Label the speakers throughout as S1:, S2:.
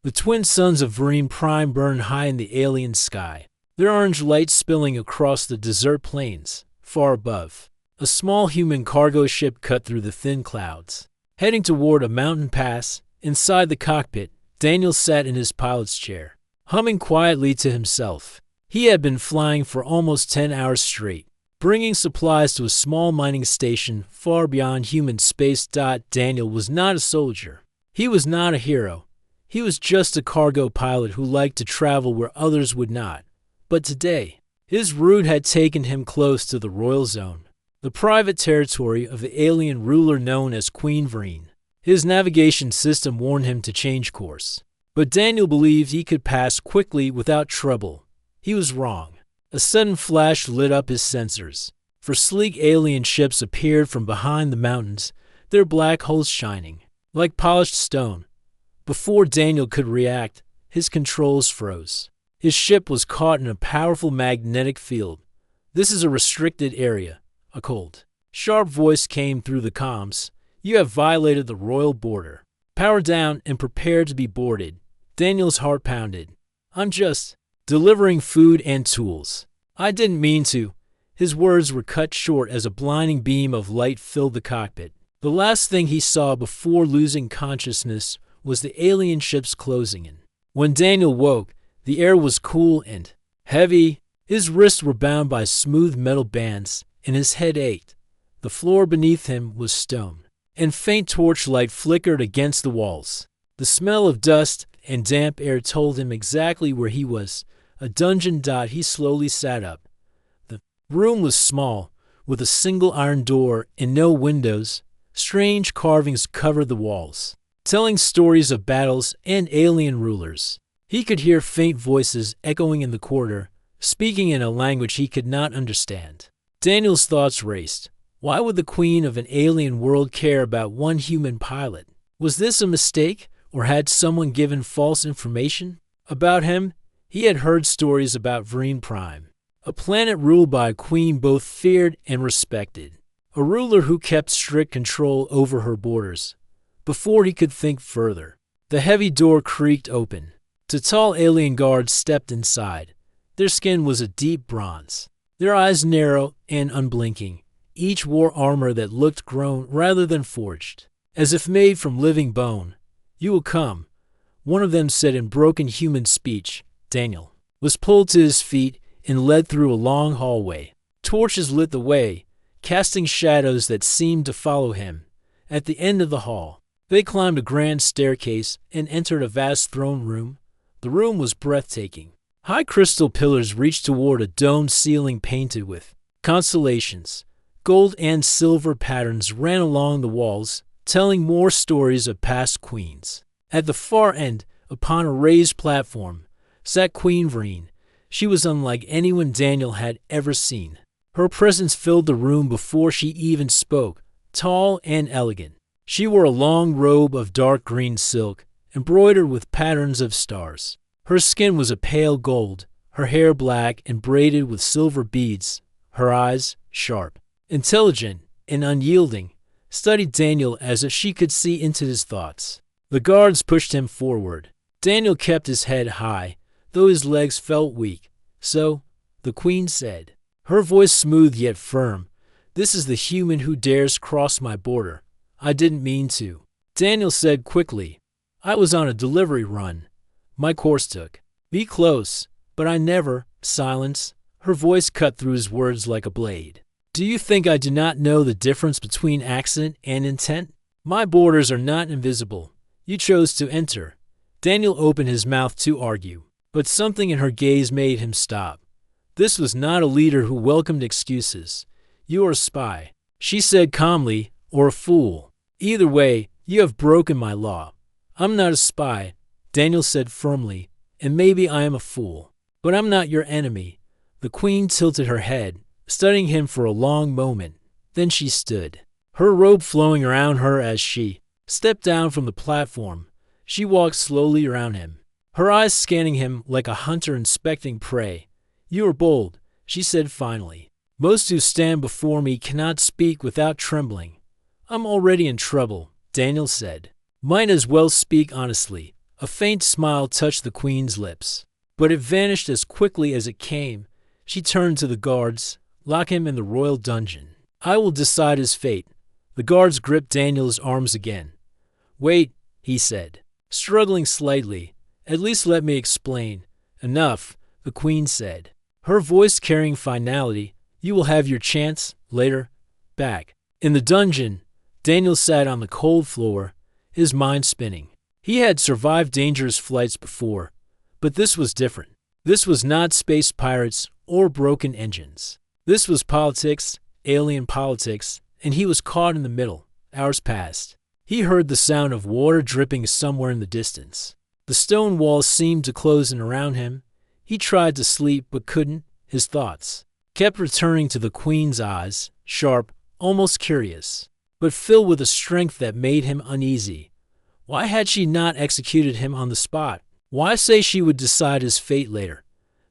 S1: The twin suns of Vereen Prime burn high in the alien sky, their orange light spilling across the desert plains. Far above, a small human cargo ship cut through the thin clouds, heading toward a mountain pass. Inside the cockpit, Daniel sat in his pilot's chair, humming quietly to himself. He had been flying for almost 10 hours straight, bringing supplies to a small mining station far beyond human space. Daniel was not a soldier. He was not a hero. He was just a cargo pilot who liked to travel where others would not. But today, his route had taken him close to the Royal Zone, the private territory of the alien ruler known as Queen Vereen. His navigation system warned him to change course, but Daniel believed he could pass quickly without trouble. He was wrong. A sudden flash lit up his sensors. For sleek alien ships appeared from behind the mountains, their black hulls shining like polished stone. Before Daniel could react, his controls froze. His ship was caught in a powerful magnetic field. "This is a restricted area," a cold, sharp voice came through the comms. "You have violated the royal border. Power down and prepare to be boarded." Daniel's heart pounded. "I'm just delivering food and tools. I didn't mean to." His words were cut short as a blinding beam of light filled the cockpit. The last thing he saw before losing consciousness was the alien ships closing in. When Daniel woke, the air was cool and heavy. His wrists were bound by smooth metal bands, and his head ached. The floor beneath him was stone, and faint torchlight flickered against the walls. The smell of dust and damp air told him exactly where he was. A dungeon. He slowly sat up. The room was small, with a single iron door and no windows. Strange carvings covered the walls, telling stories of battles and alien rulers. He could hear faint voices echoing in the corridor, speaking in a language he could not understand. Daniel's thoughts raced. Why would the queen of an alien world care about one human pilot? Was this a mistake, or had someone given false information about him? He had heard stories about Vereen Prime, a planet ruled by a queen both feared and respected, a ruler who kept strict control over her borders. Before he could think further, the heavy door creaked open. Two tall alien guards stepped inside. Their skin was a deep bronze, their eyes narrow and unblinking. Each wore armor that looked grown rather than forged, as if made from living bone. "You will come," one of them said in broken human speech. Daniel was pulled to his feet and led through a long hallway. Torches lit the way, casting shadows that seemed to follow him. At the end of the hall, they climbed a grand staircase and entered a vast throne room. The room was breathtaking. High crystal pillars reached toward a domed ceiling painted with constellations. Gold and silver patterns ran along the walls, telling more stories of past queens. At the far end, upon a raised platform, sat Queen Vereen. She was unlike anyone Daniel had ever seen. Her presence filled the room before she even spoke, tall and elegant. She wore a long robe of dark green silk, embroidered with patterns of stars. Her skin was a pale gold, her hair black and braided with silver beads. Her eyes, sharp, intelligent, and unyielding, studied Daniel as if she could see into his thoughts. The guards pushed him forward. Daniel kept his head high, though his legs felt weak. "So," the queen said, her voice smooth yet firm, "this is the human who dares cross my border. I didn't mean to." Daniel said quickly, "I was on a delivery run. My course took me close, but I never." Silence. Her voice cut through his words like a blade. "Do you think I do not know the difference between accident and intent? My borders are not invisible. You chose to enter." Daniel opened his mouth to argue, but something in her gaze made him stop. This was not a leader who welcomed excuses. "You are a spy," she said calmly, "or a fool. Either way, you have broken my law." "I'm not a spy," Daniel said firmly, "and maybe I am a fool, but I'm not your enemy." The queen tilted her head, studying him for a long moment. Then she stood, her robe flowing around her as she stepped down from the platform. She walked slowly around him, her eyes scanning him like a hunter inspecting prey. "You are bold," she said finally. "Most who stand before me cannot speak without trembling." "I'm already in trouble," Daniel said. "Might as well speak honestly. A faint smile touched the queen's lips, but it vanished as quickly as it came. She turned to the guards. Lock him in the royal dungeon. I will decide his fate. The guards gripped Daniel's arms again. Wait, he said, struggling slightly. At least let me explain. Enough, the queen said, her voice carrying finality. You will have your chance later. Back in the dungeon, Daniel sat on the cold floor, his mind spinning. He had survived dangerous flights before, but this was different. This was not space pirates or broken engines. This was politics, alien politics, and he was caught in the middle. Hours passed. He heard the sound of water dripping somewhere in the distance. The stone walls seemed to close in around him. He tried to sleep but couldn't. His thoughts kept returning to the queen's eyes, sharp, almost curious, but filled with a strength that made him uneasy. Why had she not executed him on the spot? Why say she would decide his fate later?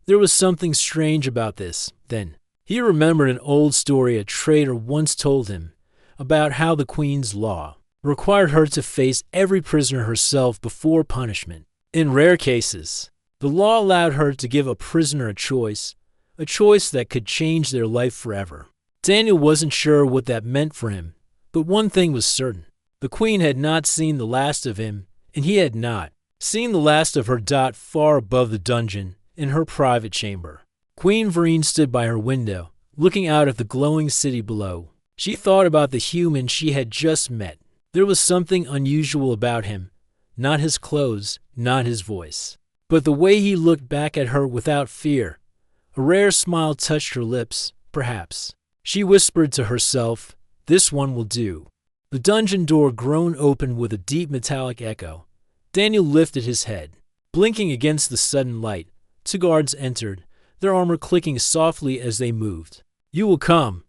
S1: There was something strange about this. Then he remembered an old story a trader once told him about how the queen's law required her to face every prisoner herself before punishment. In rare cases, the law allowed her to give a prisoner a choice that could change their life forever. Daniel wasn't sure what that meant for him, but one thing was certain. The queen had not seen the last of him, and he had not seen the last of her. Far above the dungeon, in her private chamber, Queen Vereen stood by her window, looking out at the glowing city below. She thought about the human she had just met. There was something unusual about him, not his clothes, not his voice, but the way he looked back at her without fear. A rare smile touched her lips, perhaps. She whispered to herself, "This one will do." The dungeon door groaned open with a deep metallic echo. Daniel lifted his head, blinking against the sudden light. Two guards entered, their armor clicking softly as they moved. "You will come,"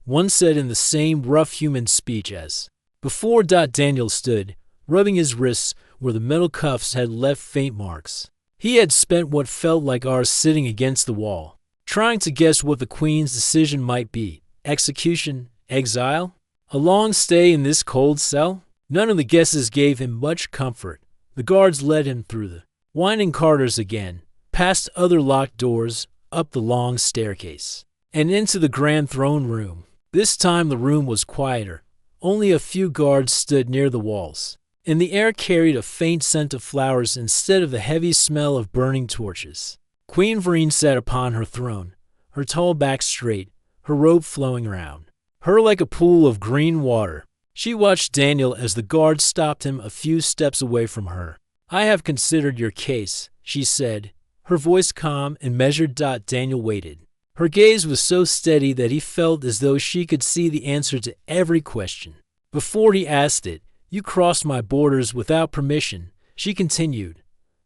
S1: one said in the same rough human speech as before. Daniel stood, rubbing his wrists where the metal cuffs had left faint marks. He had spent what felt like hours sitting against the wall, trying to guess what the queen's decision might be. Execution, exile, a long stay in this cold cell? None of the guesses gave him much comfort. The guards led him through the winding corridors again, past other locked doors, up the long staircase, and into the grand throne room. This time the room was quieter. Only a few guards stood near the walls, and the air carried a faint scent of flowers instead of the heavy smell of burning torches. Queen Vereen sat upon her throne, her tall back straight, her robe flowing around her like a pool of green water. She watched Daniel as the guard stopped him a few steps away from her. "I have considered your case," she said, her voice calm and measured. Daniel waited. Her gaze was so steady that he felt as though she could see the answer to every question. Before he asked it, "You crossed my borders without permission," she continued.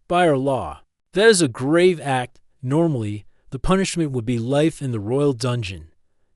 S1: "By our law, that is a grave act. Normally, the punishment would be life in the royal dungeon.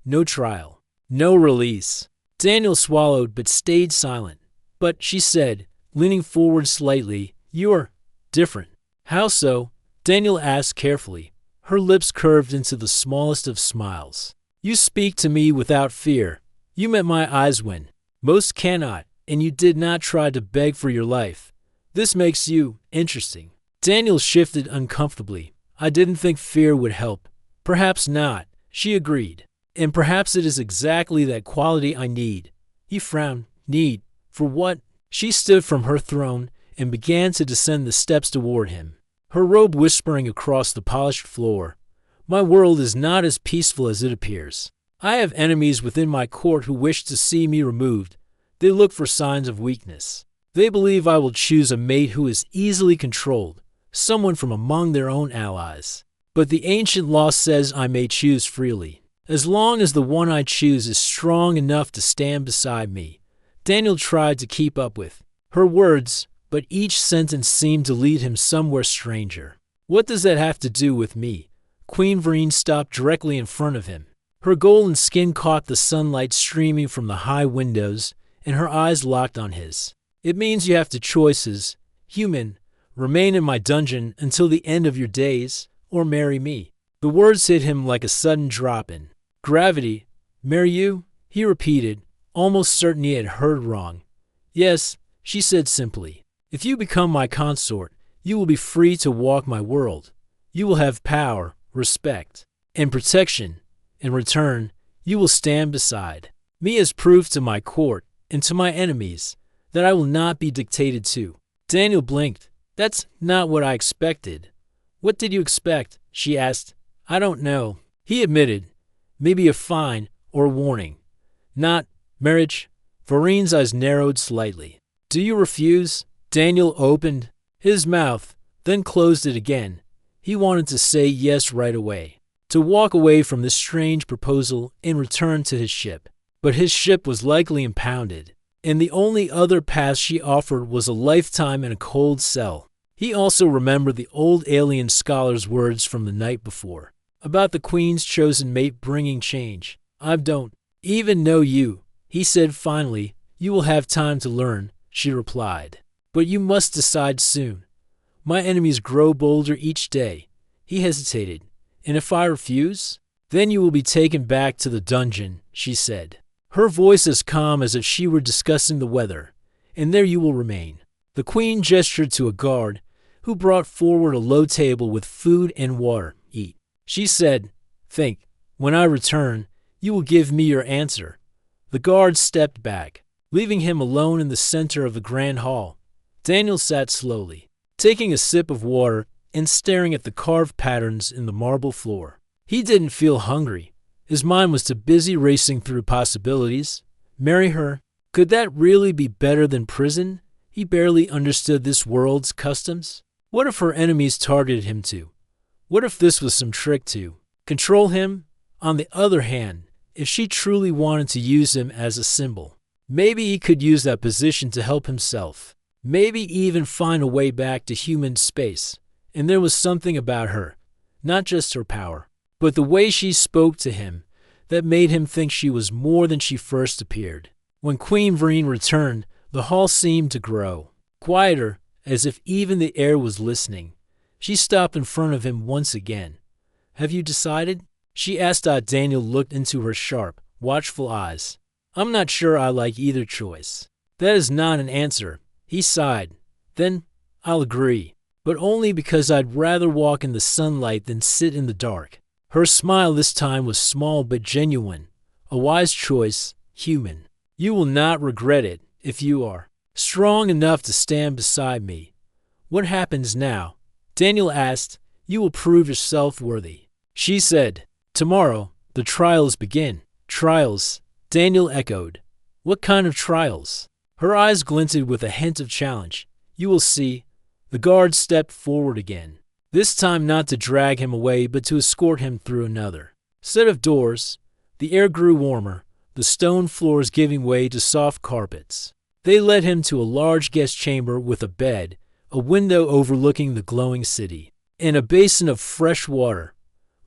S1: No trial, no release." Daniel swallowed but stayed silent. "But," she said, leaning forward slightly, "you're different." "How so?" Daniel asked carefully. Her lips curved into the smallest of smiles. "You speak to me without fear. You met my eyes when most cannot, and you did not try to beg for your life. This makes you interesting." Daniel shifted uncomfortably. "I didn't think fear would help." "Perhaps not," she agreed. "And perhaps it is exactly that quality I need." He frowned. "Need? For what?" She stood from her throne and began to descend the steps toward him, her robe whispering across the polished floor. "My world is not as peaceful as it appears. I have enemies within my court who wish to see me removed. They look for signs of weakness. They believe I will choose a mate who is easily controlled, someone from among their own allies. But the ancient law says I may choose freely, as long as the one I choose is strong enough to stand beside me." Daniel tried to keep up with her words, but each sentence seemed to lead him somewhere stranger. "What does that have to do with me?" Queen Vereen stopped directly in front of him. Her golden skin caught the sunlight streaming from the high windows, and her eyes locked on his. "It means you have two choices. Human, remain in my dungeon until the end of your days, or marry me." The words hit him like a sudden drop in gravity. "Marry you?" he repeated, almost certain he had heard wrong. "Yes," she said simply. "If you become my consort, You will be free to walk my world. You will have power, respect, and protection. In return, you will stand beside me as proof to my court and to my enemies that I will not be dictated to." Daniel blinked. "That's not what I expected." "What did you expect?" she asked. "I don't know," he admitted. "Maybe a fine or a warning. Not marriage." Varine's eyes narrowed slightly. "Do you refuse?" Daniel opened his mouth, then closed it again. He wanted to say yes right away, to walk away from this strange proposal and return to his ship. But his ship was likely impounded, and the only other path she offered was a lifetime in a cold cell. He also remembered the old alien scholar's words from the night before, about the Queen's chosen mate bringing change. "I don't even know you," he said finally. "You will have time to learn," she replied. "But you must decide soon. My enemies grow bolder each day." He hesitated. "And if I refuse?" "Then you will be taken back to the dungeon," she said, her voice as calm as if she were discussing the weather. "And there you will remain." The Queen gestured to a guard, who brought forward a low table with food and water. "Eat." She said, "Think. When I return, you will give me your answer." The guard stepped back, leaving him alone in the center of the grand hall. Daniel sat slowly, taking a sip of water and staring at the carved patterns in the marble floor. He didn't feel hungry. His mind was too busy racing through possibilities. Marry her? Could that really be better than prison? He barely understood this world's customs. What if her enemies targeted him too? What if this was some trick to control him? On the other hand, if she truly wanted to use him as a symbol, maybe he could use that position to help himself. Maybe even find a way back to human space. And there was something about her, not just her power, but the way she spoke to him, that made him think she was more than she first appeared. When Queen Verine returned, the hall seemed to grow quieter, as if even the air was listening. She stopped in front of him once again. "Have you decided?" she asked. Daniel looked into her sharp, watchful eyes. "I'm not sure I like either choice." "That is not an answer," he sighed. "Then I'll agree, but only because I'd rather walk in the sunlight than sit in the dark." Her smile this time was small but genuine. "A wise choice, human. You will not regret it if you are strong enough to stand beside me." "What happens now?" Daniel asked. "You will prove yourself worthy," she said. "Tomorrow, the trials begin." "Trials?" Daniel echoed. "What kind of trials?" Her eyes glinted with a hint of challenge. "You will see." The guard stepped forward again, this time not to drag him away but to escort him through another set of doors. The air grew warmer, the stone floors giving way to soft carpets. They led him to a large guest chamber with a bed, a window overlooking the glowing city, and a basin of fresh water.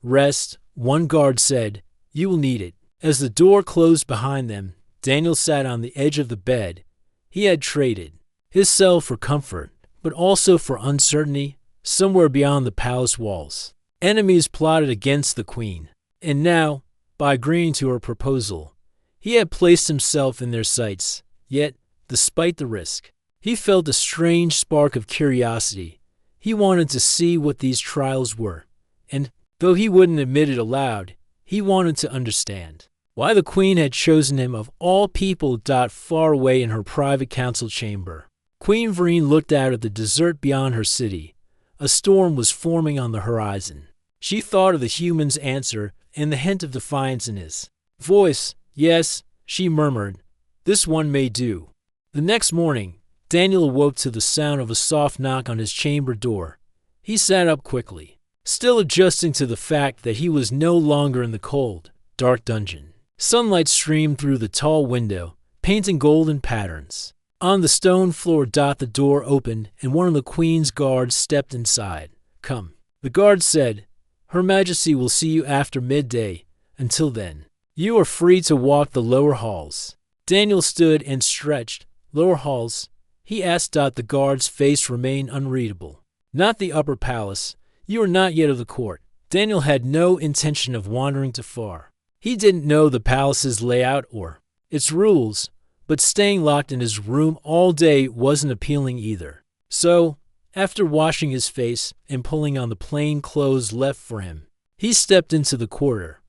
S1: "Rest," one guard said. "You will need it." As the door closed behind them, Daniel sat on the edge of the bed. He had traded his cell for comfort, but also for uncertainty. Somewhere beyond the palace walls, enemies plotted against the Queen, and now, by agreeing to her proposal, he had placed himself in their sights. Yet, despite the risk, he felt a strange spark of curiosity. He wanted to see what these trials were, and, though he wouldn't admit it aloud, he wanted to understand why the Queen had chosen him of all people. Far away in her private council chamber, Queen Verine looked out at the desert beyond her city. A storm was forming on the horizon. She thought of the human's answer and the hint of defiance in his voice. "Yes," she murmured. "This one may do." The next morning, Daniel awoke to the sound of a soft knock on his chamber door. He sat up quickly, still adjusting to the fact that he was no longer in the cold, dark dungeon. Sunlight streamed through the tall window, painting golden patterns. On the stone floor, the door opened and one of the Queen's guards stepped inside. "Come," the guard said. "Her Majesty will see you after midday. Until then, you are free to walk the lower halls." Daniel stood and stretched. "Lower halls?" he asked. The guard's face remained unreadable. "Not the upper palace. You are not yet of the court." Daniel had no intention of wandering too far. He didn't know the palace's layout or its rules, but staying locked in his room all day wasn't appealing either. So, After washing his face and pulling on the plain clothes left for him, he stepped into the corridor.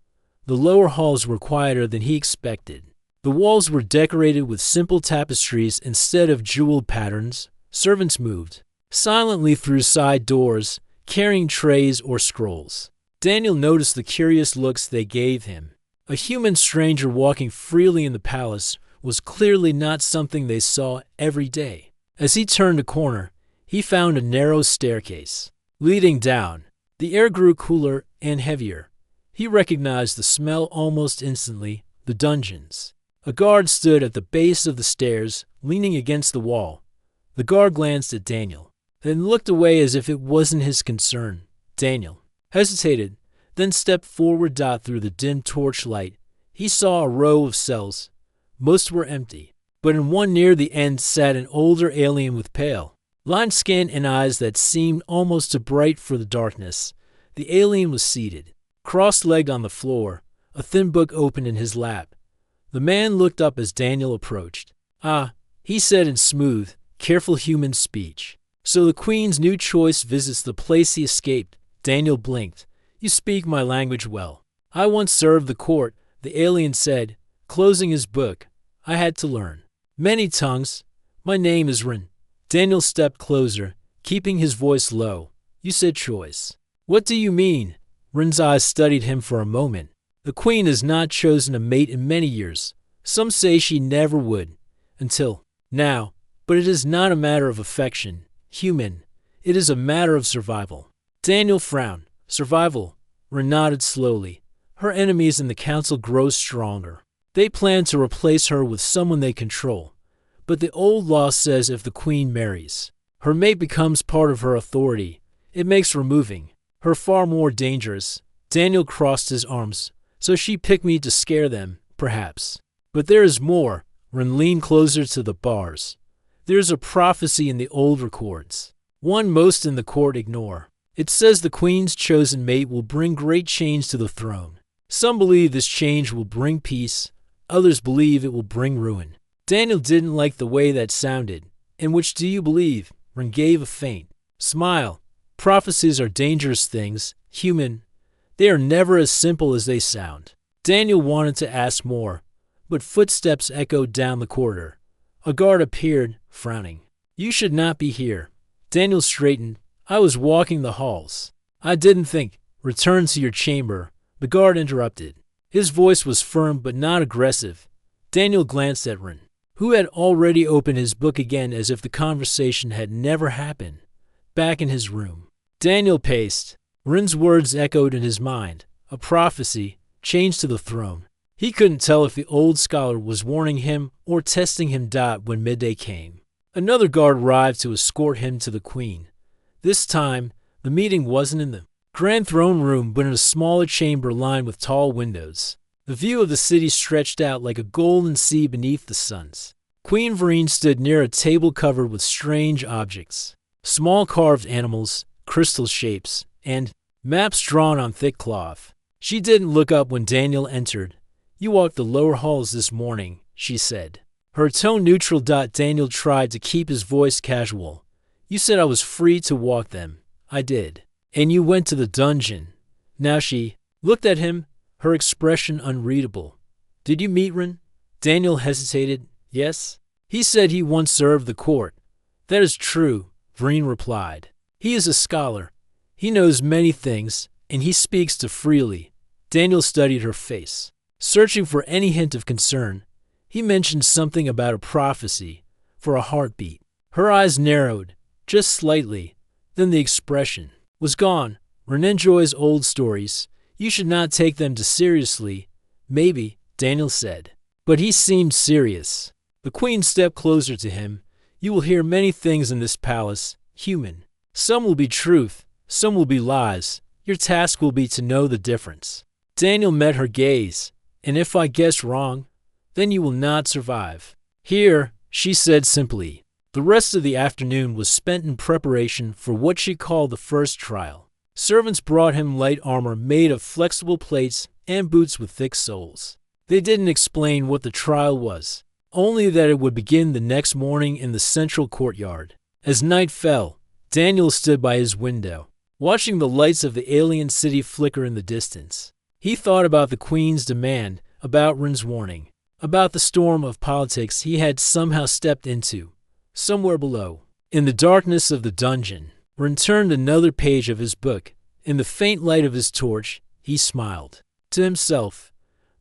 S1: The lower halls were quieter than he expected. The walls were decorated with simple tapestries instead of jeweled patterns. Servants moved silently through side doors, carrying trays or scrolls. Daniel noticed the curious looks they gave him. A human stranger walking freely in the palace was clearly not something they saw every day. As he turned a corner, he found a narrow staircase leading down. The air grew cooler and heavier. He recognized the smell almost instantly, the dungeons. A guard stood at the base of the stairs, leaning against the wall. The guard glanced at Daniel, then looked away as if it wasn't his concern. Daniel hesitated, then stepped forward. Through the dim torchlight, he saw a row of cells. Most were empty, but in one near the end sat an older alien with pale, lined skin and eyes that seemed almost too bright for the darkness. The alien was seated, cross-legged on the floor, a thin book open in his lap. The man looked up as Daniel approached. "Ah," he said in smooth, careful human speech. "So the Queen's new choice visits the place he escaped." Daniel blinked. "You speak my language well." "I once served the court," the alien said, closing his book. "I had to learn many tongues. My name is Rin." Daniel stepped closer, keeping his voice low. "You said choice. What do you mean?" Rin's eyes studied him for a moment. "The Queen has not chosen a mate in many years. Some say she never would. Until now. But it is not a matter of affection, human. It is a matter of survival." Daniel frowned. "Survival?" Rin nodded slowly. "Her enemies in the council grow stronger. They plan to replace her with someone they control. But the old law says if the Queen marries, her mate becomes part of her authority. It makes removing her far more dangerous." Daniel crossed his arms. "So she picked me to scare them, perhaps. But there is more." Rin leaned closer to the bars. "There's a prophecy in the old records, one most in the court ignore. It says the Queen's chosen mate will bring great change to the throne. Some believe this change will bring peace. Others believe it will bring ruin." Daniel didn't like the way that sounded. "And which do you believe?" Rin gave a faint smile. "Prophecies are dangerous things, human. They are never as simple as they sound." Daniel wanted to ask more, but footsteps echoed down the corridor. A guard appeared, frowning. "You should not be here." Daniel straightened. "I was walking the halls." "I didn't think." "Return to your chamber," the guard interrupted. His voice was firm but not aggressive. Daniel glanced at Rin, who had already opened his book again as if the conversation had never happened. Back in his room, Daniel paced. Rin's words echoed in his mind. A prophecy, change to the throne. He couldn't tell if the old scholar was warning him or testing him. When midday came, another guard arrived to escort him to the Queen. This time, the meeting wasn't in the grand throne room but in a smaller chamber lined with tall windows. The view of the city stretched out like a golden sea beneath the suns. Queen Vereen stood near a table covered with strange objects, small carved animals, crystal shapes, and maps drawn on thick cloth. She didn't look up when Daniel entered. "You walked the lower halls this morning," she said. Her tone neutral. Daniel tried to keep his voice casual. "You said I was free to walk them." "I did." "And you went to the dungeon." Now she looked at him, her expression unreadable. "Did you meet Rin?" Daniel hesitated. "Yes. He said he once served the court." "That is true," Vereen replied. "He is a scholar. He knows many things, and he speaks too freely." Daniel studied her face, searching for any hint of concern. He mentioned something about a prophecy for a heartbeat. Her eyes narrowed, just slightly. Then the expression was gone. "Rin enjoys old stories. You should not take them too seriously." "Maybe," Daniel said. But he seemed serious. The Queen stepped closer to him. "You will hear many things in this palace, human. Some will be truth, some will be lies. Your task will be to know the difference." Daniel met her gaze. "And if I guess wrong, then you will not survive." "Here," she said simply. The rest of the afternoon was spent in preparation for what she called the first trial. Servants brought him light armor made of flexible plates and boots with thick soles. They didn't explain what the trial was, only that it would begin the next morning in the central courtyard. As night fell, Daniel stood by his window, watching the lights of the alien city flicker in the distance. He thought about the Queen's demand, about Rin's warning, about the storm of politics he had somehow stepped into. Somewhere below, in the darkness of the dungeon, Rin turned another page of his book. In the faint light of his torch, he smiled. To himself,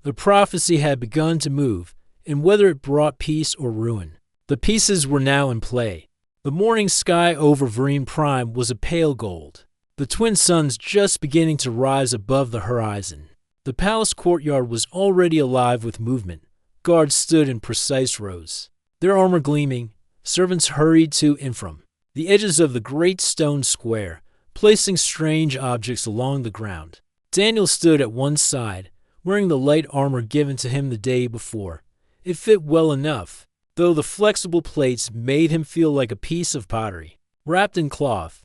S1: the prophecy had begun to move, and whether it brought peace or ruin, the pieces were now in play. The morning sky over Vereen Prime was a pale gold, the twin suns just beginning to rise above the horizon. The palace courtyard was already alive with movement. Guards stood in precise rows, their armor gleaming. Servants hurried to and from the edges of the great stone square, placing strange objects along the ground. Daniel stood at one side, wearing the light armor given to him the day before. It fit well enough, though the flexible plates made him feel like a piece of pottery. Wrapped in cloth,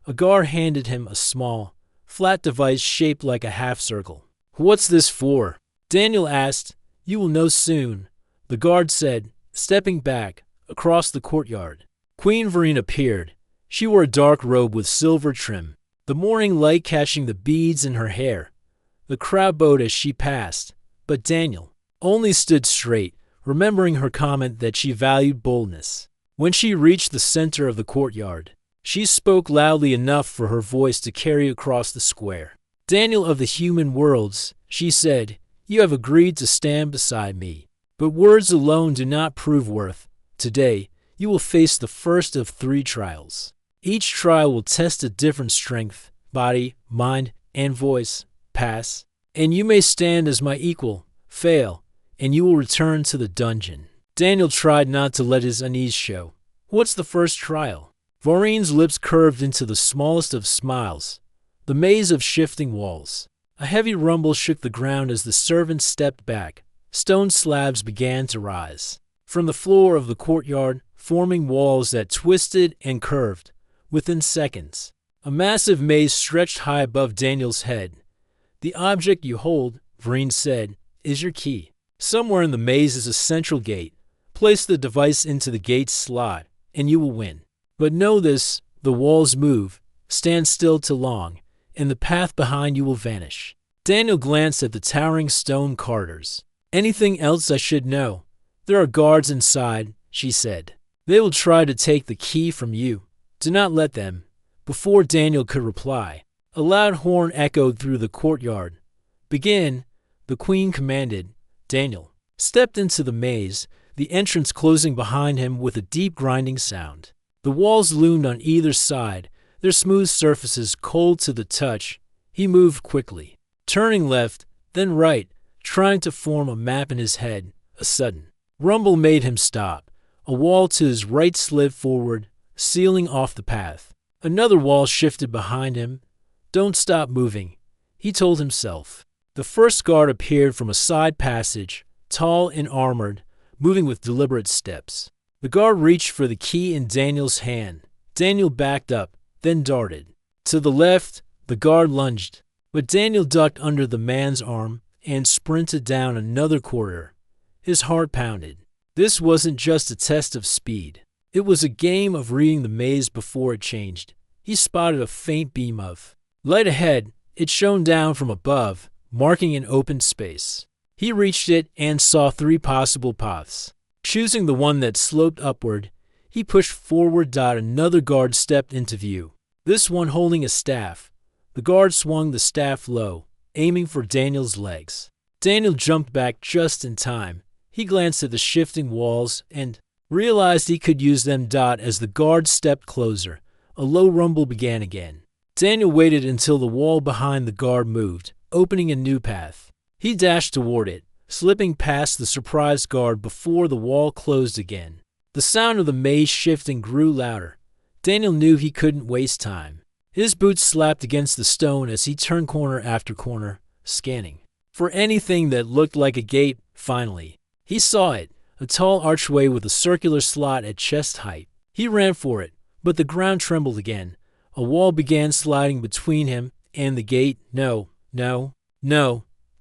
S1: a guard handed him a small, flat device shaped like a half-circle. "What's this for?" Daniel asked. "You will know soon," the guard said, stepping back across the courtyard. Queen Vereen appeared. She wore a dark robe with silver trim, the morning light catching the beads in her hair. The crowd bowed as she passed, but Daniel only stood straight, remembering her comment that she valued boldness. When she reached the center of the courtyard, she spoke loudly enough for her voice to carry across the square. "Daniel of the human worlds," she said, "you have agreed to stand beside me. But words alone do not prove worth. Today, you will face the first of 3 trials. Each trial will test a different strength, body, mind, and voice. Pass, and you may stand as my equal. Fail, and you will return to the dungeon." Daniel tried not to let his unease show. "What's the first trial?" Vereen's lips curved into the smallest of smiles. The maze of shifting walls. A heavy rumble shook the ground as the servants stepped back. Stone slabs began to rise from the floor of the courtyard, forming walls that twisted and curved. Within seconds, a massive maze stretched high above Daniel's head. "The object you hold," Vereen said, "is your key. Somewhere in the maze is a central gate. Place the device into the gate's slot, and you will win. But know this, the walls move. Stand still too long, and the path behind you will vanish." Daniel glanced at the towering stone corridors. "Anything else I should know?" "There are guards inside," she said. "They will try to take the key from you. Do not let them." Before Daniel could reply, a loud horn echoed through the courtyard. "Begin," the queen commanded. Daniel stepped into the maze, the entrance closing behind him with a deep grinding sound. The walls loomed on either side, their smooth surfaces cold to the touch. He moved quickly, turning left, then right, trying to form a map in his head. A sudden rumble made him stop. A wall to his right slid forward, sealing off the path. Another wall shifted behind him. "Don't stop moving," he told himself. The first guard appeared from a side passage, tall and armored, moving with deliberate steps. The guard reached for the key in Daniel's hand. Daniel backed up, then darted. To the left, the guard lunged, but Daniel ducked under the man's arm and sprinted down another corridor. His heart pounded. This wasn't just a test of speed. It was a game of reading the maze before it changed. He spotted a faint beam of light ahead. It shone down from above, marking an open space. He reached it and saw 3 possible paths. Choosing the one that sloped upward, he pushed forward. Another guard stepped into view, this one holding a staff. The guard swung the staff low, aiming for Daniel's legs. Daniel jumped back just in time. He glanced at the shifting walls and realized he could use them. As the guard stepped closer, a low rumble began again. Daniel waited until the wall behind the guard moved, opening a new path. He dashed toward it, slipping past the surprised guard before the wall closed again. The sound of the maze shifting grew louder. Daniel knew he couldn't waste time. His boots slapped against the stone as he turned corner after corner, scanning for anything that looked like a gate. Finally, he saw it, a tall archway with a circular slot at chest height. He ran for it, but the ground trembled again. A wall began sliding between him and the gate. No.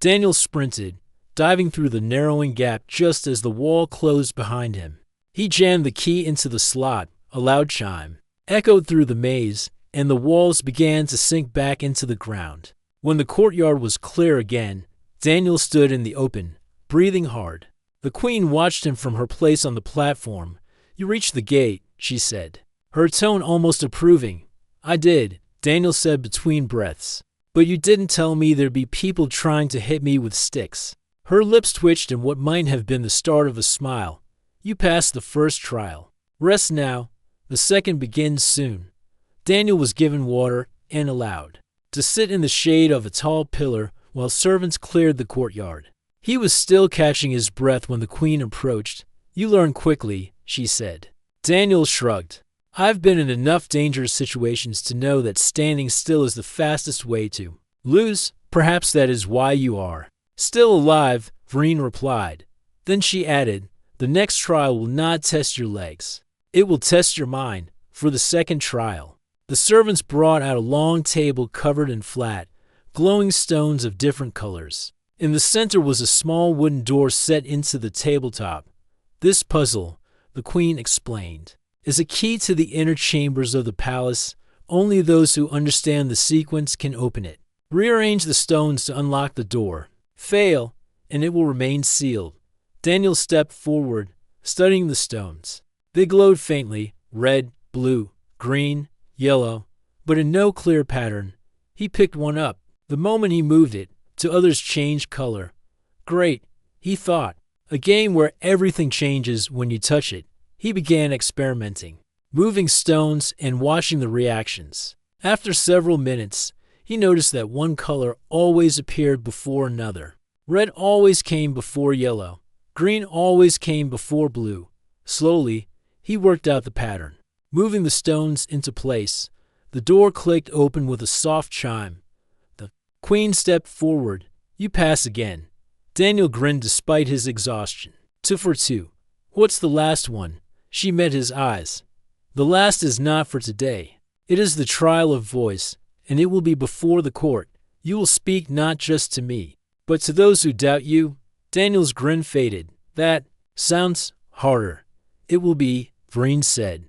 S1: Daniel sprinted, diving through the narrowing gap just as the wall closed behind him. He jammed the key into the slot, a loud chime echoed through the maze, and the walls began to sink back into the ground. When the courtyard was clear again, Daniel stood in the open, breathing hard. The queen watched him from her place on the platform. "You reached the gate," she said, her tone almost approving. "I did," Daniel said between breaths. "But you didn't tell me there'd be people trying to hit me with sticks." Her lips twitched in what might have been the start of a smile. "You passed the first trial. Rest now. The second begins soon." Daniel was given water and allowed to sit in the shade of a tall pillar while servants cleared the courtyard. He was still catching his breath when the queen approached. "You learn quickly," she said. Daniel shrugged. "I've been in enough dangerous situations to know that standing still is the fastest way to lose. Perhaps that is why you are still alive," Vreen replied. Then she added, "The next trial will not test your legs. It will test your mind." For the second trial, the servants brought out a long table covered in flat, glowing stones of different colors. In the center was a small wooden door set into the tabletop. "This puzzle," the queen explained, "is a key to the inner chambers of the palace. Only those who understand the sequence can open it. Rearrange the stones to unlock the door. Fail, and it will remain sealed." Daniel stepped forward, studying the stones. They glowed faintly, red, blue, green, yellow, but in no clear pattern. He picked one up. The moment he moved it, two others changed color. "Great," he thought. "A game where everything changes when you touch it." He began experimenting, moving stones and watching the reactions. After several minutes, he noticed that one color always appeared before another. Red always came before yellow. Green always came before blue. Slowly, he worked out the pattern. Moving the stones into place, the door clicked open with a soft chime. The queen stepped forward. "You pass again." Daniel grinned despite his exhaustion. "Two for two. What's the last one?" She met his eyes. "The last is not for today. It is the trial of voice, and it will be before the court. You will speak not just to me, but to those who doubt you." Daniel's grin faded. "That sounds harder." "It will be," Vreen said.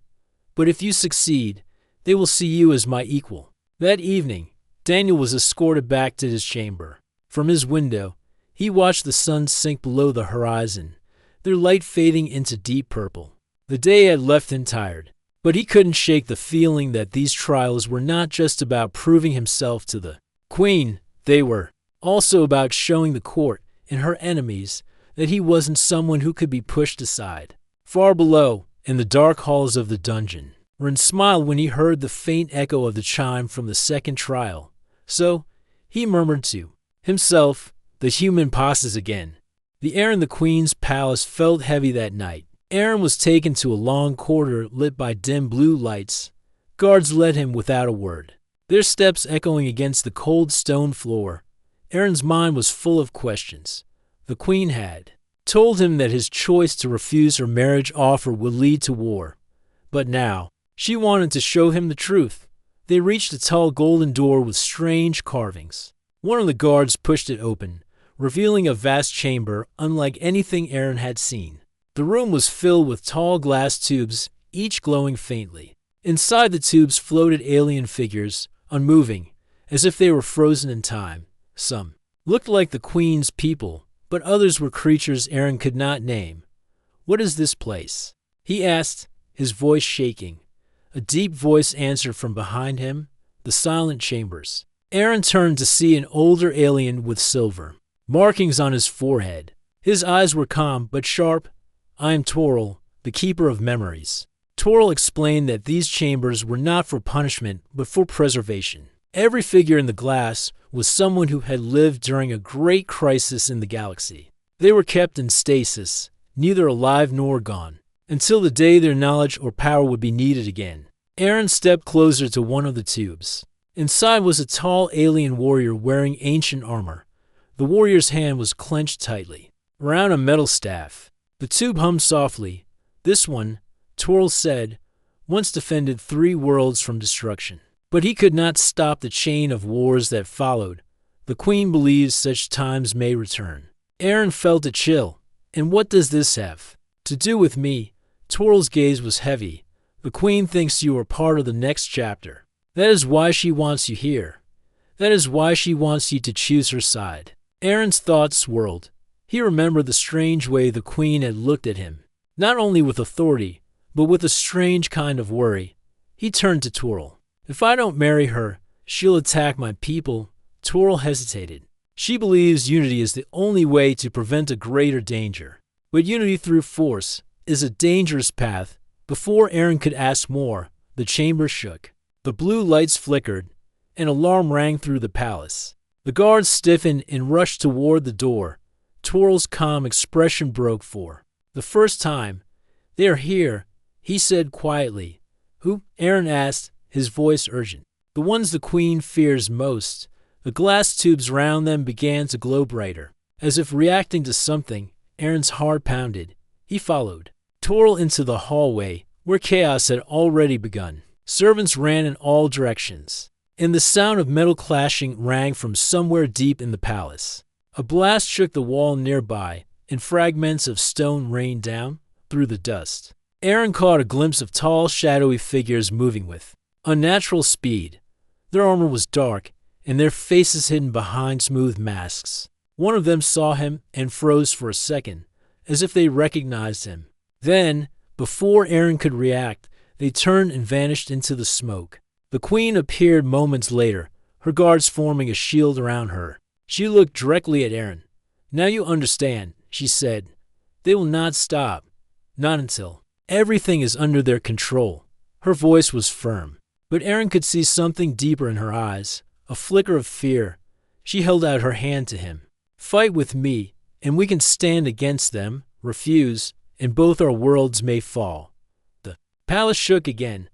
S1: "But if you succeed, they will see you as my equal." That evening, Daniel was escorted back to his chamber. From his window, he watched the sun sink below the horizon, their light fading into deep purple. The day had left him tired, but he couldn't shake the feeling that these trials were not just about proving himself to the queen. They were also about showing the court and her enemies that he wasn't someone who could be pushed aside. Far below, in the dark halls of the dungeon, Ren smiled when he heard the faint echo of the chime from the second trial. So, he murmured to himself, "The human passes again." The air in the queen's palace felt heavy that night. Aaron was taken to a long corridor lit by dim blue lights. Guards led him without a word, their steps echoing against the cold stone floor. Aaron's mind was full of questions. The queen had told him that his choice to refuse her marriage offer would lead to war. But now, she wanted to show him the truth. They reached a tall golden door with strange carvings. One of the guards pushed it open, revealing a vast chamber unlike anything Aaron had seen. The room was filled with tall glass tubes, each glowing faintly. Inside the tubes floated alien figures, unmoving, as if they were frozen in time. Some looked like the queen's people, but others were creatures Aaron could not name. "What is this place?" he asked, his voice shaking. A deep voice answered from behind him, "The silent chambers." Aaron turned to see an older alien with silver markings on his forehead. His eyes were calm but sharp. "I am Toril, the keeper of memories." Toril explained that these chambers were not for punishment but for preservation. Every figure in the glass was someone who had lived during a great crisis in the galaxy. They were kept in stasis, neither alive nor gone, until the day their knowledge or power would be needed again. Aaron stepped closer to one of the tubes. Inside was a tall alien warrior wearing ancient armor. The warrior's hand was clenched tightly around a metal staff. The tube hummed softly. "This one," Toril said, "once defended 3 worlds from destruction. But he could not stop the chain of wars that followed. The queen believes such times may return." Aaron felt a chill. "And what does this have to do with me?" Toril's gaze was heavy. The Queen thinks you are part of the next chapter. That is why she wants you here. That is why she wants you to choose her side." Aaron's thoughts swirled. He remembered the strange way the Queen had looked at him, not only with authority, but with a strange kind of worry. He turned to Toril. "If I don't marry her, she'll attack my people." Toril hesitated. She believes unity is the only way to prevent a greater danger. But unity through force is a dangerous path. Before Aaron could ask more, the chamber shook. The blue lights flickered. An alarm rang through the palace. The guards stiffened and rushed toward the door. Toril's calm expression broke for the first time. "They are here," he said quietly. "Who?" Aaron asked, his voice urgent. "The ones the Queen fears most." The glass tubes round them began to glow brighter. As if reacting to something, Aaron's heart pounded. He followed Toril into the hallway, where chaos had already begun. Servants ran in all directions, and the sound of metal clashing rang from somewhere deep in the palace. A blast shook the wall nearby, and fragments of stone rained down through the dust. Aaron caught a glimpse of tall, shadowy figures moving with unnatural speed. Their armor was dark, and their faces hidden behind smooth masks. One of them saw him and froze for a second, as if they recognized him. Then, before Aaron could react, they turned and vanished into the smoke. The Queen appeared moments later, her guards forming a shield around her. She looked directly at Aaron. "Now you understand," she said. "They will not stop. Not until everything is under their control." Her voice was firm, but Aaron could see something deeper in her eyes, a flicker of fear. She held out her hand to him. "Fight with me, and we can stand against them. Refuse, and both our worlds may fall." The palace shook again.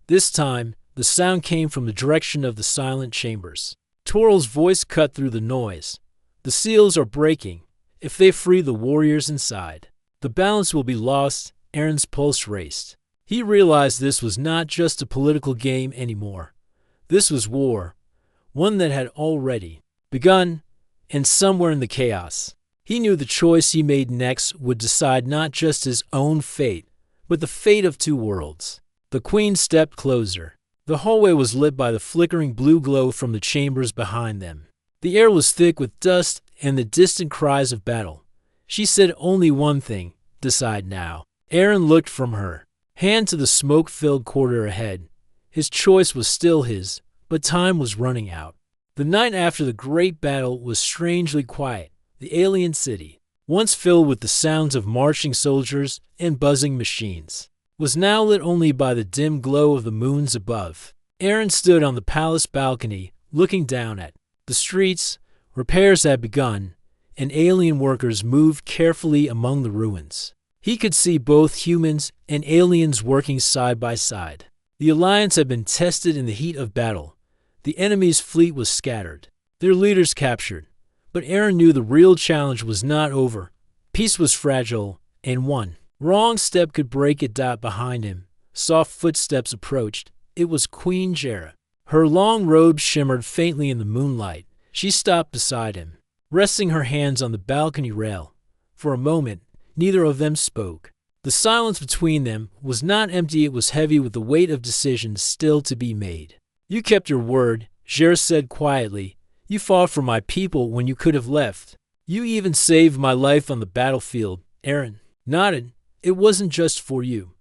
S1: This time, the sound came from the direction of the silent chambers. Toril's voice cut through the noise. "The seals are breaking. If they free the warriors inside, the balance will be lost." Aaron's pulse raced. He realized this was not just a political game anymore. This was war, one that had already begun, and somewhere in the chaos, he knew the choice he made next would decide not just his own fate, but the fate of two worlds. The Queen stepped closer. The hallway was lit by the flickering blue glow from the chambers behind them. The air was thick with dust and the distant cries of battle. She said only one thing: decide now. Aaron looked from her, hand to the smoke-filled corridor ahead. His choice was still his, but time was running out. The night after the great battle was strangely quiet. The alien city, once filled with the sounds of marching soldiers and buzzing machines, was now lit only by the dim glow of the moons above. Aaron stood on the palace balcony, looking down at the streets. Repairs had begun, and alien workers moved carefully among the ruins. He could see both humans and aliens working side by side. The Alliance had been tested in the heat of battle. The enemy's fleet was scattered, their leaders captured. But Aaron knew the real challenge was not over. Peace was fragile, and one wrong step could break it. Behind him, soft footsteps approached. It was Queen Jera. Her long robe shimmered faintly in the moonlight. She stopped beside him, resting her hands on the balcony rail. For a moment, neither of them spoke. The silence between them was not empty, it was heavy with the weight of decisions still to be made. "You kept your word," Jera said quietly. "You fought for my people when you could have left. You even saved my life on the battlefield." Aaron nodded. "It wasn't just for you.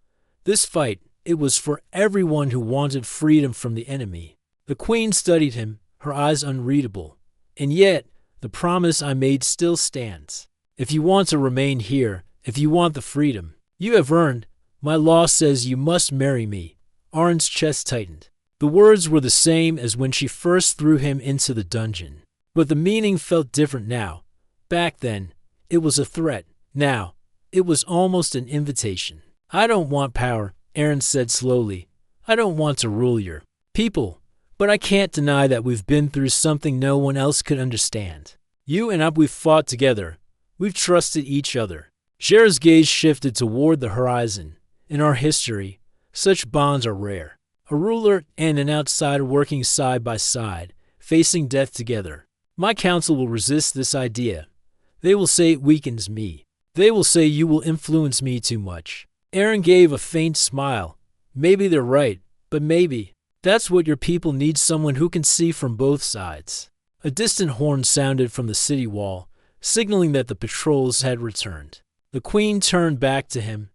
S1: This fight, it was for everyone who wanted freedom from the enemy." The Queen studied him, her eyes unreadable. "And yet, the promise I made still stands. If you want to remain here, if you want the freedom you have earned, my law says you must marry me." Aaron's chest tightened. The words were the same as when she first threw him into the dungeon, but the meaning felt different now. Back then, it was a threat. Now, it was almost an invitation. "I don't want power," Aaron said slowly. "I don't want to rule your people, but I can't deny that we've been through something no one else could understand. You and we've fought together. We've trusted each other." Jera's gaze shifted toward the horizon. "In our history, such bonds are rare. A ruler and an outsider working side by side, facing death together. My council will resist this idea. They will say it weakens me. They will say you will influence me too much." Aaron gave a faint smile. Maybe they're right, but maybe that's what your people need, someone who can see from both sides. A distant horn sounded from the city wall, signaling that the patrols had returned. The queen turned back to him.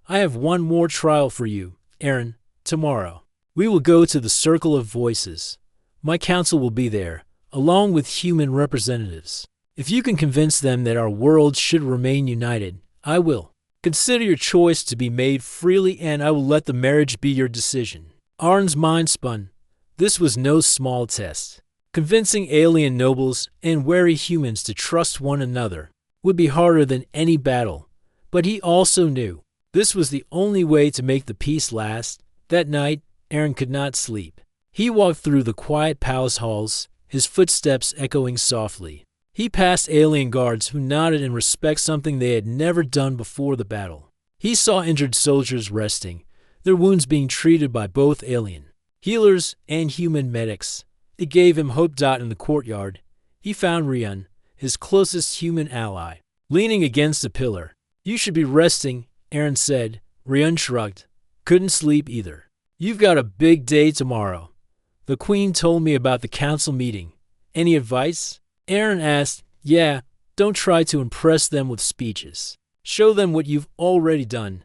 S1: I have one more trial for you, Aaron. Tomorrow, we will go to the Circle of Voices. My council will be there, along with human representatives. If you can convince them that our world should remain united, I will. Consider your choice to be made freely, and I will let the marriage be your decision. Aaron's mind spun. This was no small test. Convincing alien nobles and wary humans to trust one another would be harder than any battle, but he also knew this was the only way to make the peace last. That night, Aaron could not sleep. He walked through the quiet palace halls, his footsteps echoing softly. He passed alien guards who nodded in respect, something they had never done before the battle. He saw injured soldiers resting, their wounds being treated by both alien healers and human medics. It gave him hope. In the courtyard, he found Rian, his closest human ally, leaning against a pillar. You should be resting, Aaron said. Rian shrugged. Couldn't sleep either. You've got a big day tomorrow. The queen told me about the council meeting. Any advice? Aaron asked. Yeah, don't try to impress them with speeches. Show them what you've already done.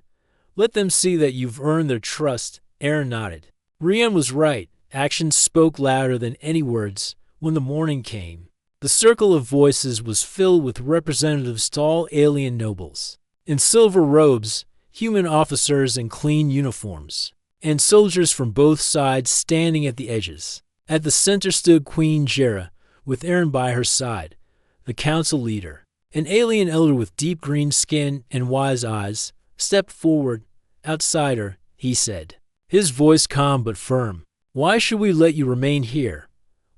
S1: Let them see that you've earned their trust. Aaron nodded. Rian was right. Actions spoke louder than any words. When the morning came, the Circle of Voices was filled with representatives, tall alien nobles in silver robes, human officers in clean uniforms, and soldiers from both sides standing at the edges. At the center stood Queen Jera, with Aaron by her side, the council leader. An alien elder with deep green skin and wise eyes stepped forward. Outsider, he said, his voice calm but firm. Why should we let you remain here?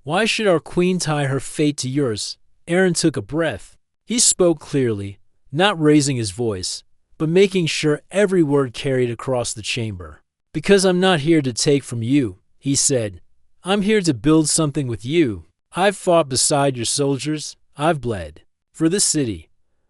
S1: Why should our queen tie her fate to yours? Aaron took a breath. He spoke clearly, not raising his voice, but making sure every word carried across the chamber. Because I'm not here to take from you, he said. I'm here to build something with you. I've fought beside your soldiers. I've bled for this city.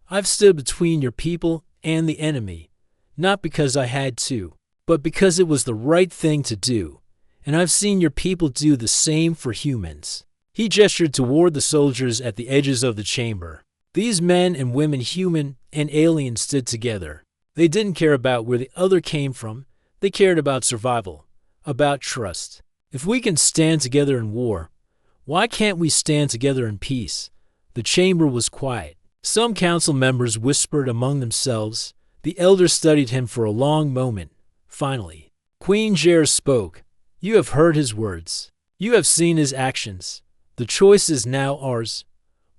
S1: I've stood between your people and the enemy, not because I had to, but because it was the right thing to do. And I've seen your people do the same for humans. He gestured toward the soldiers at the edges of the chamber. These men and women, human and alien, stood together. They didn't care about where the other came from. They cared about survival, about trust. If we can stand together in war, why can't we stand together in peace? The chamber was quiet. Some council members whispered among themselves. The elder studied him for a long moment. Finally, Queen Jera spoke. You have heard his words. You have seen his actions. The choice is now ours.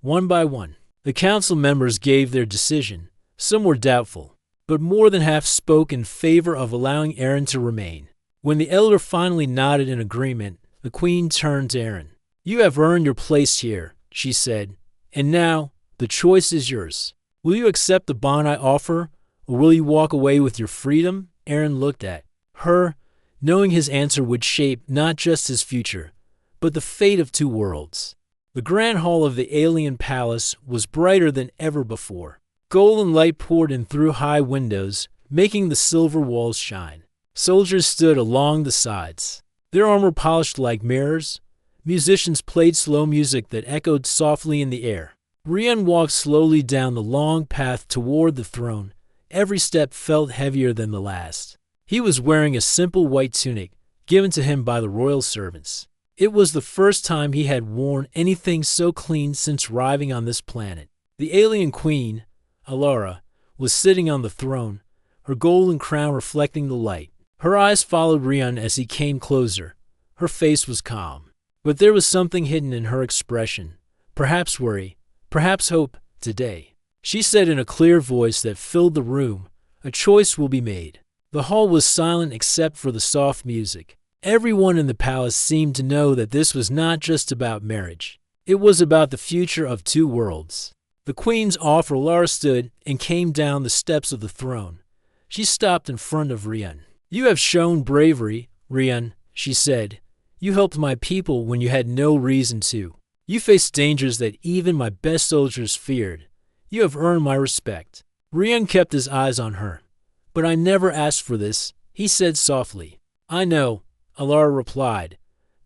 S1: One by one, the council members gave their decision. Some were doubtful, but more than half spoke in favor of allowing Aaron to remain. When the elder finally nodded in agreement, the queen turned to Aaron. You have earned your place here, she said, and now the choice is yours. Will you accept the bond I offer, or will you walk away with your freedom? Aaron looked at her, knowing his answer would shape not just his future, but the fate of two worlds. The grand hall of the alien palace was brighter than ever before. Golden light poured in through high windows, making the silver walls shine. Soldiers stood along the sides, their armor polished like mirrors. Musicians played slow music that echoed softly in the air. Rian walked slowly down the long path toward the throne. Every step felt heavier than the last. He was wearing a simple white tunic, given to him by the royal servants. It was the first time he had worn anything so clean since arriving on this planet. The alien queen, Alara, was sitting on the throne, her golden crown reflecting the light. Her eyes followed Rian as he came closer. Her face was calm, but there was something hidden in her expression. Perhaps worry, perhaps hope. Today, she said in a clear voice that filled the room, a choice will be made. The hall was silent except for the soft music. Everyone in the palace seemed to know that this was not just about marriage. It was about the future of two worlds. The queen's offer. Lara stood and came down the steps of the throne. She stopped in front of Rian. You have shown bravery, Rian, she said. You helped my people when you had no reason to. You faced dangers that even my best soldiers feared. You have earned my respect. Rian kept his eyes on her. But I never asked for this, he said softly. I know, Alara replied.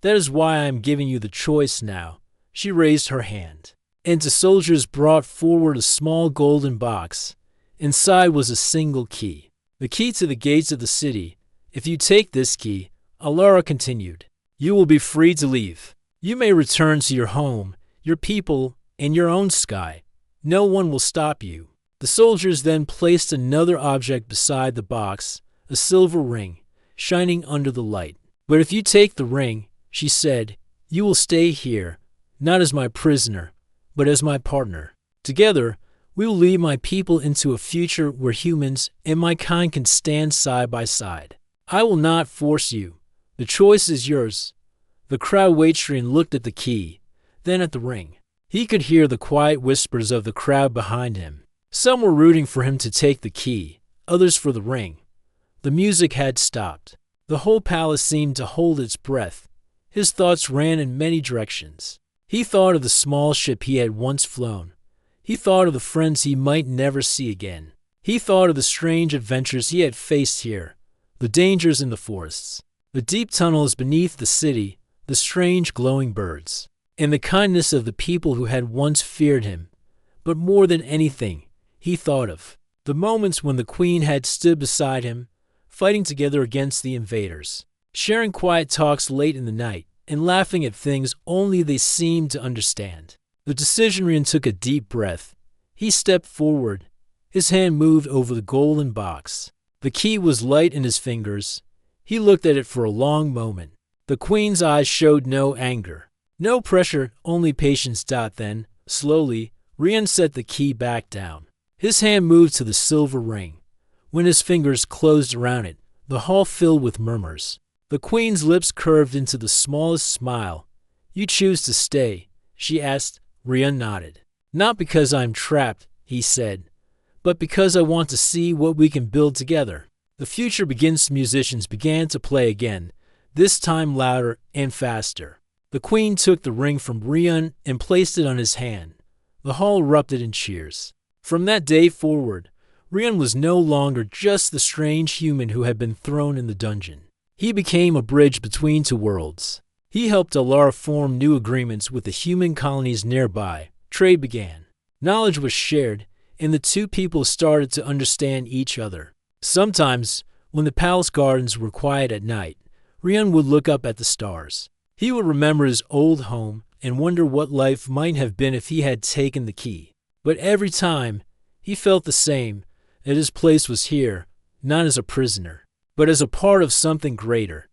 S1: That is why I am giving you the choice now. She raised her hand, and the soldiers brought forward a small golden box. Inside was a single key, the key to the gates of the city. If you take this key, Alara continued, you will be free to leave. You may return to your home, your people, and your own sky. No one will stop you. The soldiers then placed another object beside the box, a silver ring, shining under the light. But if you take the ring, she said, you will stay here, not as my prisoner, but as my partner. Together, we will lead my people into a future where humans and my kind can stand side by side. I will not force you. The choice is yours. The crowd waitress looked at the key, then at the ring. He could hear the quiet whispers of the crowd behind him. Some were rooting for him to take the key, others for the ring. The music had stopped. The whole palace seemed to hold its breath. His thoughts ran in many directions. He thought of the small ship he had once flown. He thought of the friends he might never see again. He thought of the strange adventures he had faced here, the dangers in the forests, the deep tunnels beneath the city, the strange glowing birds, and the kindness of the people who had once feared him. But more than anything, he thought of the moments when the queen had stood beside him, fighting together against the invaders, sharing quiet talks late in the night, and laughing at things only they seemed to understand. The decisionarian took a deep breath. He stepped forward. His hand moved over the golden box. The key was light in his fingers. He looked at it for a long moment. The queen's eyes showed no anger, no pressure, only patience. Then, slowly, Rian set the key back down. His hand moved to the silver ring. When his fingers closed around it, the hall filled with murmurs. The queen's lips curved into the smallest smile. You choose to stay, she asked. Rian nodded. Not because I'm trapped, he said, but because I want to see what we can build together. The future begins. Musicians began to play again, this time louder and faster. The queen took the ring from Rian and placed it on his hand. The hall erupted in cheers. From that day forward, Rian was no longer just the strange human who had been thrown in the dungeon. He became a bridge between two worlds. He helped Alara form new agreements with the human colonies nearby. Trade began. Knowledge was shared, and the two people started to understand each other. Sometimes, when the palace gardens were quiet at night, Rian would look up at the stars. He would remember his old home and wonder what life might have been if he had taken the key. But every time, he felt the same, that his place was here, not as a prisoner, but as a part of something greater.